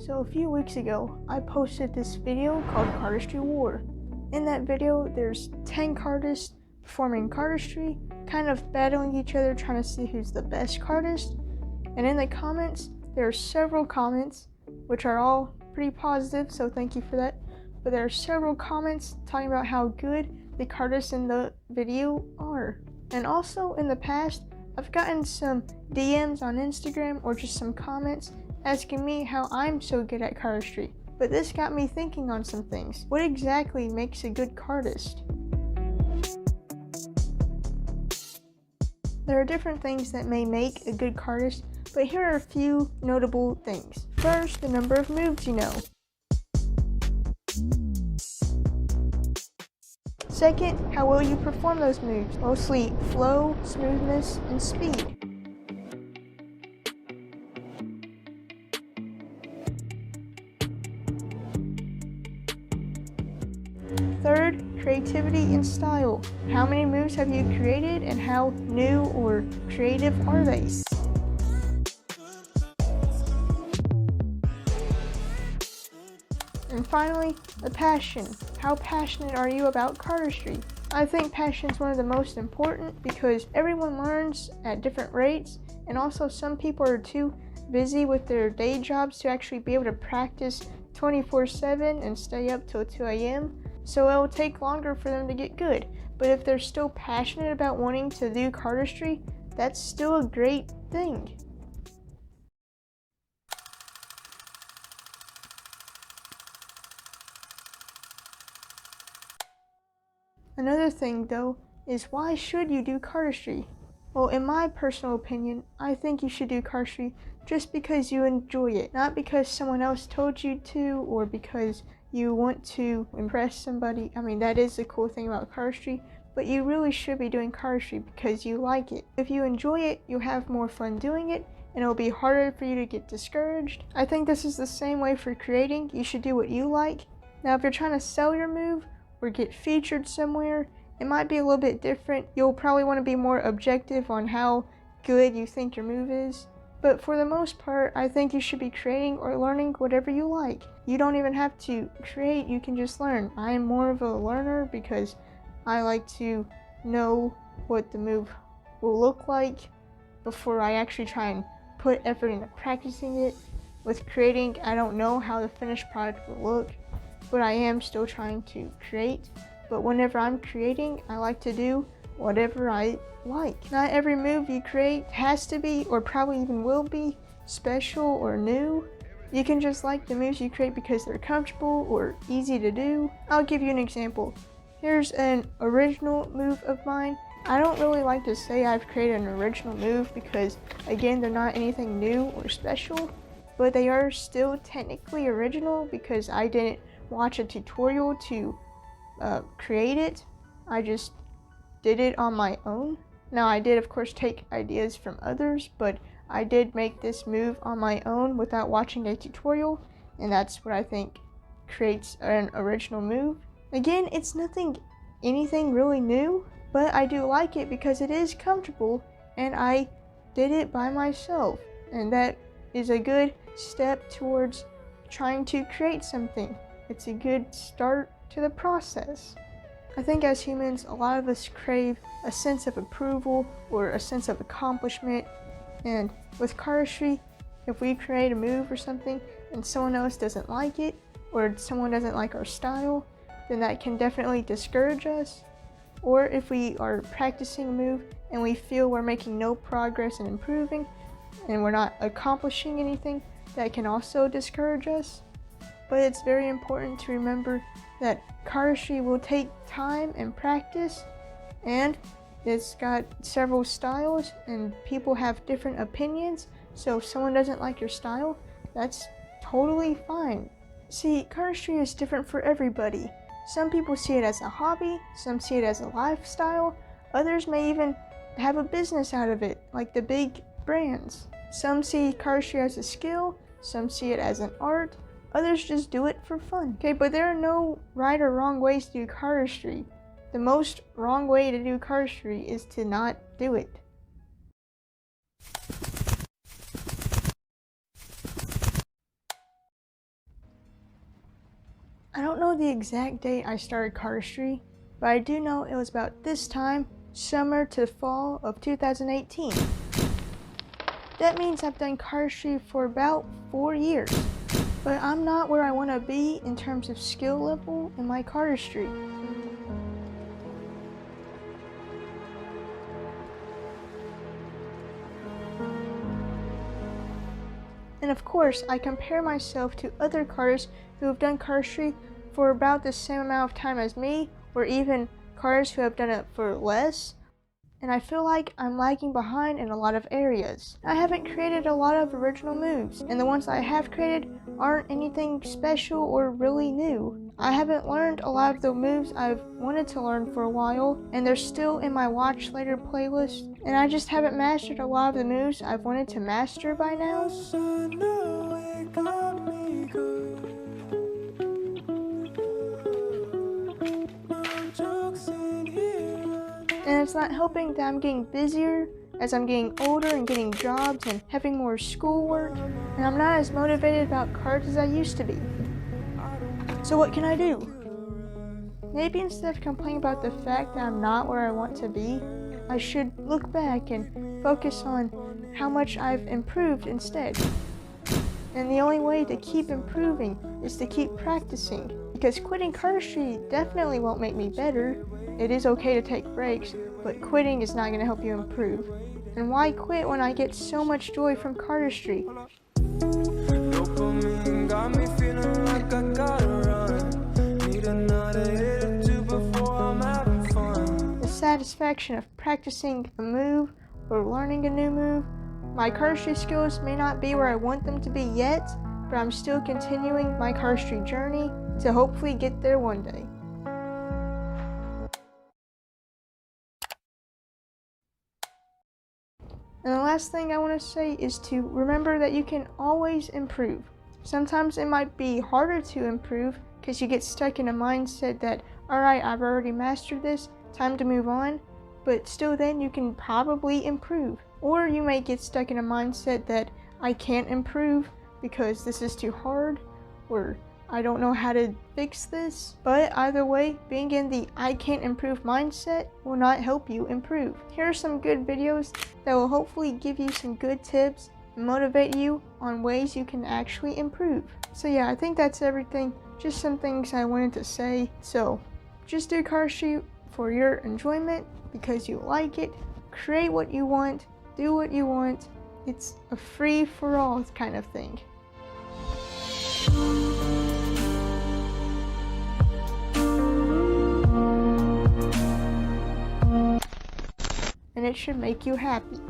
So a few weeks ago, I posted this video called Cardistry War. In that video, there's 10 Cardists performing Cardistry, kind of battling each other, trying to see who's the best Cardist. And in the comments, there are several comments, which are all pretty positive, so thank you for that. But there are several comments talking about how good the Cardists in the video are. And also in the past, I've gotten some DMs on Instagram or just some comments asking me how I'm so good at Cardistry. But this got me thinking on some things. What exactly makes a good Cardist? There are different things that may make a good Cardist, but here are a few notable things. First, the number of moves you know. Second, how well you perform those moves, mostly flow, smoothness, and speed. Third, creativity and style. How many moves have you created and how new or creative are they? And finally, the passion. How passionate are you about Cardistry? I think passion is one of the most important because everyone learns at different rates, and also some people are too busy with their day jobs to actually be able to practice 24/7 and stay up till 2 a.m. So it will take longer for them to get good. But if they're still passionate about wanting to do Cardistry, that's still a great thing. Another thing though is, why should you do Cardistry? Well, in my personal opinion, I think you should do Cardistry just because you enjoy it, not because someone else told you to or because you want to impress somebody. I mean, that is the cool thing about Cardistry, but you really should be doing Cardistry because you like it. If you enjoy it, you'll have more fun doing it, and it'll be harder for you to get discouraged. I think this is the same way for creating. You should do what you like. Now, if you're trying to sell your move or get featured somewhere, it might be a little bit different. You'll probably want to be more objective on how good you think your move is. But for the most part, I think you should be creating or learning whatever you like. You don't even have to create, you can just learn. I am more of a learner because I like to know what the move will look like before I actually try and put effort into practicing it. With creating, I don't know how the finished product will look, but I am still trying to create. But whenever I'm creating, I like to do whatever I like. Not every move you create has to be, or probably even will be, special or new. You can just like the moves you create because they're comfortable or easy to do. I'll give you an example. Here's an original move of mine. I don't really like to say I've created an original move because, again, they're not anything new or special, but they are still technically original because I didn't watch a tutorial to create it. I just did it on my own. Now, I did of course take ideas from others, but I did make this move on my own without watching a tutorial, and that's what I think creates an original move. Again, it's anything really new, but I do like it because it is comfortable and I did it by myself, and that is a good step towards trying to create something. It's a good start to the process. I think as humans, a lot of us crave a sense of approval or a sense of accomplishment, and with Cardistry, if we create a move or something and someone else doesn't like it, or someone doesn't like our style, then that can definitely discourage us. Or if we are practicing a move and we feel we're making no progress in improving and we're not accomplishing anything, that can also discourage us. But it's very important to remember that Cardistry will take time and practice, and it's got several styles and people have different opinions. So if someone doesn't like your style, that's totally fine. See, Cardistry is different for everybody. Some people see it as a hobby, some see it as a lifestyle, others may even have a business out of it, like the big brands. Some see Cardistry as a skill, some see it as an art, others just do it for fun. Okay, but there are no right or wrong ways to do Cardistry. The most wrong way to do Cardistry is to not do it. I don't know the exact date I started Cardistry, but I do know it was about this time, summer to fall of 2018. That means I've done Cardistry for about 4 years, but I'm not where I want to be in terms of skill level in my Cardistry. And of course, I compare myself to other cardists who have done Cardistry for about the same amount of time as me, or even cardists who have done it for less. And I feel like I'm lagging behind in a lot of areas. I haven't created a lot of original moves, and the ones I have created aren't anything special or really new. I haven't learned a lot of the moves I've wanted to learn for a while, and they're still in my watch later playlist, and I just haven't mastered a lot of the moves I've wanted to master by now. And it's not helping that I'm getting busier as I'm getting older and getting jobs and having more schoolwork, and I'm not as motivated about cards as I used to be. So what can I do? Maybe instead of complaining about the fact that I'm not where I want to be, I should look back and focus on how much I've improved instead. And the only way to keep improving is to keep practicing, because quitting Cardistry definitely won't make me better. It is okay to take breaks, but quitting is not going to help you improve. And why quit when I get so much joy from Cardistry? Dopamine got me feeling like I gotta run. Need another hit or two before I'm having fun. The satisfaction of practicing a move or learning a new move. My Cardistry skills may not be where I want them to be yet, but I'm still continuing my Cardistry journey to hopefully get there one day. And the last thing I want to say is to remember that you can always improve. Sometimes it might be harder to improve because you get stuck in a mindset that, alright, I've already mastered this, time to move on, but still then you can probably improve. Or you may get stuck in a mindset that I can't improve because this is too hard, or I don't know how to fix this. But either way, being in the I can't improve mindset will not help you improve. Here are some good videos that will hopefully give you some good tips and motivate you on ways you can actually improve. So yeah, I think that's everything. Just some things I wanted to say. So just do Cardistry for your enjoyment because you like it. Create what you want, do what you want. It's a free-for-all kind of thing. And it should make you happy.